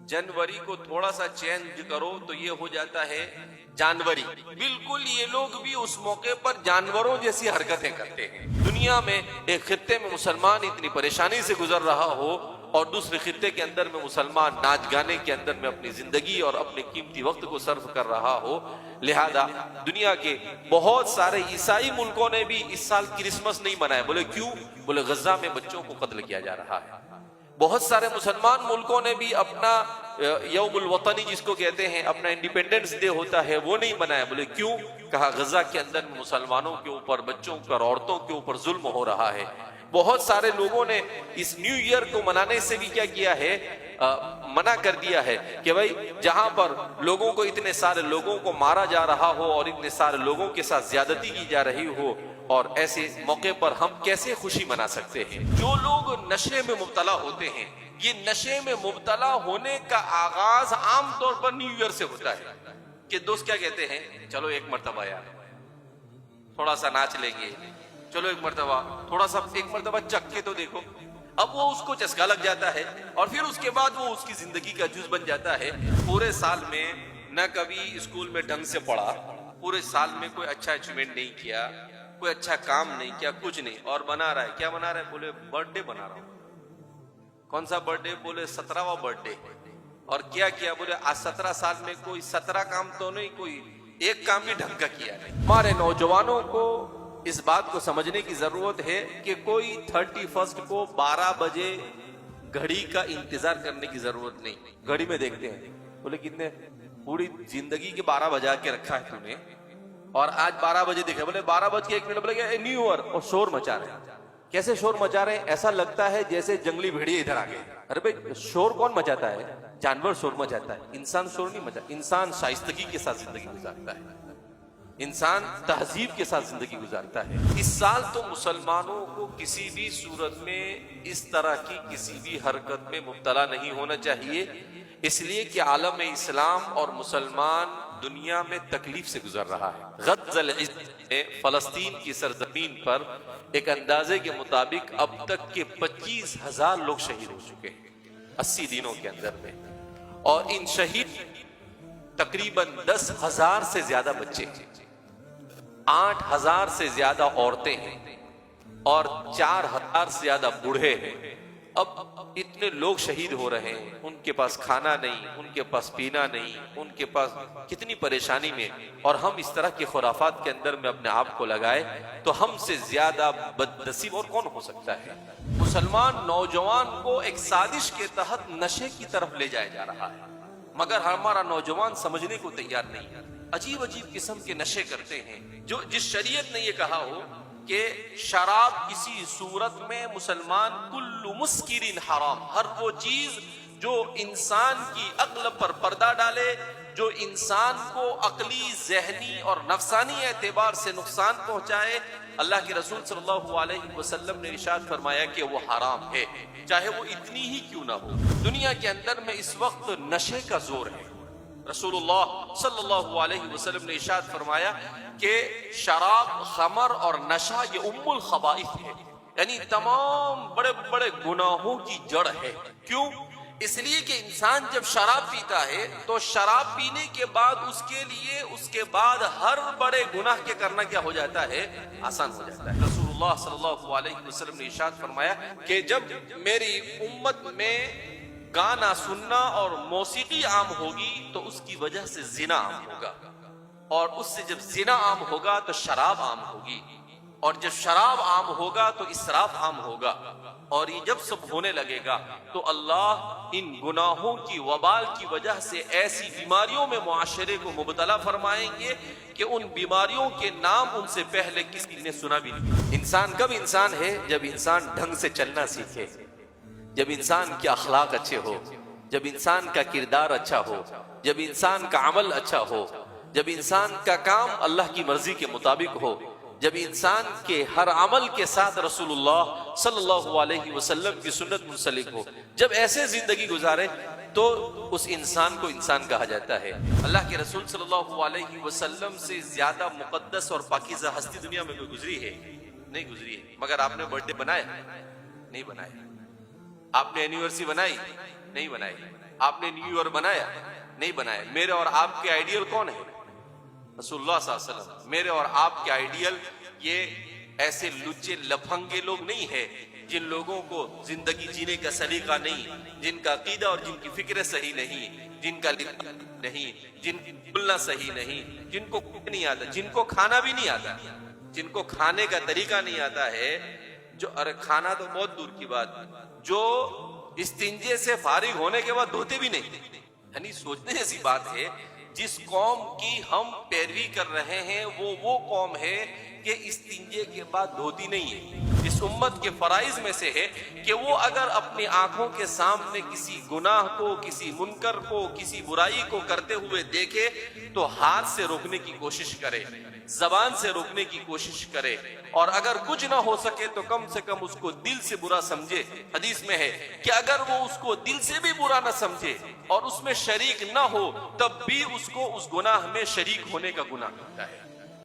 जनवरी को थोड़ा सा चेंज करो तो ये हो जाता है जानवरी। बिल्कुल ये लोग भी उस मौके पर जानवरों जैसी हरकतें करते हैं। दुनिया में एक खित्ते में मुसलमान इतनी परेशानी से गुजर रहा हो और दूसरे खित्ते के अंदर में मुसलमान नाच गाने के अंदर में अपनी जिंदगी और अपने कीमती वक्त को सर्व कर रहा हो, लिहाजा दुनिया के बहुत सारे ईसाई मुल्कों ने भी इस साल क्रिसमस नहीं मनाया। बोले क्यों? बोले गजा में बच्चों को कत्ल किया जा रहा है। बहुत सारे मुसलमान मुल्कों ने भी अपना यौमुल वतनी जिसको कहते हैं, अपना इंडिपेंडेंस डे होता है, वो नहीं मनाया। बोले क्यों? कहा गजा के अंदर मुसलमानों के ऊपर, बच्चों पर, औरतों के ऊपर जुल्म हो रहा है। बहुत सारे लोगों ने इस न्यू ईयर को मनाने से भी क्या किया है, मना कर दिया है कि भाई जहां पर लोगों को, इतने सारे लोगों को मारा जा रहा हो और इतने सारे लोगों के साथ ज्यादती की जा रही हो, और ऐसे मौके पर हम कैसे खुशी मना सकते हैं। जो लोग नशे में मुब्तला होते हैं, ये नशे में मुब्तला होने का आगाज आमतौर पर न्यू ईयर से होता है कि दोस्त क्या कहते हैं, चलो एक मर्तबा यार थोड़ा सा नाच लेंगे, चलो एक मर्तबा थोड़ा सा, एक मर्तबा चख के तो देखो। अब वो उसको चस्का लग जाता है और फिर उसके बाद वो उसकी जिंदगी का जुज बन जाता है। पूरे साल में न कभी स्कूल में ढंग से पढ़ा, पूरे साल में कोई अच्छा अचीवमेंट नहीं किया, कोई अच्छा काम नहीं किया, कुछ नहीं, और बना रहा है। क्या बना रहा है? बोले बर्थडे बना रहा हूं। कौन सा बर्थडे? बोले 17वां बर्थडे। और क्या किया? बोले आज 17 साल में कोई 17 काम तो नहीं, कोई एक काम भी ढंग का किया नहीं। हमारे नौजवानों को इस बात को समझने की जरूरत है कि कोई 31 को 12 बजे घड़ी का इंतजार करने की जरूरत नहीं। घड़ी में देखते हैं, बोले कितने, पूरी जिंदगी के 12 बजा के रखा है तूने, और आज 12 बजे देखे, बोले 12:01 बोले न्यू ईयर, और शोर मचा रहे हैं। कैसे शोर मचा रहे हैं? ऐसा लगता है जैसे जंगली भेड़िए इधर आ गए। अरे भाई शोर कौन मचाता है? जानवर शोर मचाता है, इंसान शोर नहीं मचाता। इंसान शाइस्तगी के साथ जिंदगी गुजारता है, इंसान तहजीब के साथ जिंदगी गुजारता है। इस साल तो मुसलमानों को किसी भी सूरत में इस तरह की किसी भी हरकत में मुब्तला नहीं होना चाहिए, इसलिए कि आलम इस्लाम और मुसलमान दुनिया में तकलीफ से गुजर रहा है। गज़ल में फलस्तीन की सरजमीन पर एक अंदाजे के मुताबिक अब तक के 25,000 लोग शहीद हो चुके हैं 80 दिनों के अंदर में, और इन शहीद तकरीबन 10,000 से ज्यादा बच्चे हैं, 8,000 से ज्यादा औरतें हैं और 4,000 से ज्यादा बूढ़े हैं। अब इतने लोग शहीद हो रहे हैं, उनके पास खाना नहीं, उनके पास पीना नहीं, उनके पास कितनी परेशानी में, और हम इस तरह के खुराफात के अंदर में अपने आप को लगाए तो हमसे ज्यादा बदनसीब और कौन हो सकता है। मुसलमान नौजवान को एक साजिश के तहत नशे की तरफ ले जाया जा रहा है, मगर हमारा नौजवान समझने को तैयार नहीं है। अजीब अजीब किस्म के नशे करते हैं, जो जिस शरीयत ने ये कहा हो कि शराब किसी सूरत में मुसलमान, कुल्लु मुस्किरिन हराम, हर वो चीज जो इंसान की अक्ल पर पर्दा डाले, जो इंसान को अकली, जहनी और नफसानी एतबार से नुकसान पहुंचाए, अल्लाह के रसूल सल्लल्लाहु अलैहि वसल्लम ने इरशाद फरमाया कि वो हराम है, चाहे वो इतनी ही क्यों ना हो। दुनिया के अंदर में इस वक्त नशे का जोर है। रसूलुल्लाह सल्लल्लाहु अलैहि वसल्लम ने इरशाद फरमाया कि शराब, खमर और नशा ये उम्मुल खबाइस है, यानी तमाम बड़े बड़े गुनाहों की जड़ है। क्यों? इसलिए कि इंसान जब शराब पीता है तो शराब पीने के बाद उसके लिए उसके बाद हर बड़े गुनाह के करना क्या हो जाता है? आसान हो जाता है। रसूलुल्लाह सल्लल्लाहु अलैहि वसल्लम ने इरशाद फरमाया कि जब मेरी उम्मत में गाना सुनना और मौसीकी आम होगी तो उसकी वजह से जिना आम होगा, और उससे जब जिना आम होगा तो शराब आम होगी, और जब शराब आम होगा तो इसराफ आम होगा, और ये जब सब होने लगेगा तो अल्लाह इन गुनाहों की वबाल की वजह से ऐसी बीमारियों में मुआशरे को मुबतला फरमाएंगे कि उन बीमारियों के नाम उनसे पहले किसी ने सुना भी नहीं। इंसान कब इंसान है? जब इंसान ढंग से चलना सीखे, जब इंसान के अखलाक अच्छे हो, जब इंसान का किरदार अच्छा हो, जब इंसान का अमल अच्छा हो, जब इंसान का काम अल्लाह की मर्जी के मुताबिक हो, जब इंसान के हर अमल के साथ रसूलुल्लाह सल्लल्लाहु अलैहि वसल्लम की सुन्नत मुंसलिक हो, जब ऐसे जिंदगी गुजारे तो उस इंसान को इंसान कहा जाता है। अल्लाह के रसूल सल्लल्लाहु अलैहि वसल्लम से ज्यादा मुकद्दस और पाकीज़ा हस्ती दुनिया में कोई गुजरी है? नहीं गुजरी है। मगर आपने बर्थडे बनाया? नहीं बनाया। आपने एनिवर्सरी बनाई? नहीं बनाई। आपने न्यू ईयर बनाया? नहीं बनाया। मेरे और आपके आइडियल कौन है? रसूलुल्लाह सल्लल्लाहु अलैहि वसल्लम। मेरे और आपके आइडियल ये ऐसे लुच्चे लफंगे लोग नहीं है जिन लोगों को जिंदगी जीने का सलीका नहीं, जिनका अकीदा और जिनकी फिक्र सही नहीं, जिनका लिखना नहीं, जिनकी बोलना सही नहीं, जिनको नहीं आता, जिनको खाना भी नहीं आता, जिनको खाने का तरीका नहीं आता है, जो अरे खाना तो बहुत दूर की बात, जो इस्तिंजे से फारिग होने के बाद धोते भी नहीं। यानी सोचने जैसी बात है। जिस कौम की हम पैरवी कर रहे हैं वो कौम है कि इस्तिंजे के बाद धोती नहीं है। इस उम्मत के फराइज में से है कि वो अगर अपनी आंखों के सामने किसी गुनाह को, किसी मुनकर को, किसी बुराई को करते हुए देखे तो हाथ से रोकने की कोशिश करे, जबान से रोकने की कोशिश करे, और अगर कुछ ना हो सके तो कम से कम उसको दिल से बुरा समझे। हदीस में है कि अगर वो उसको दिल से भी बुरा ना समझे और उसमें शरीक ना हो तब भी उसको उस गुनाह में शरीक होने का गुनाह होता है।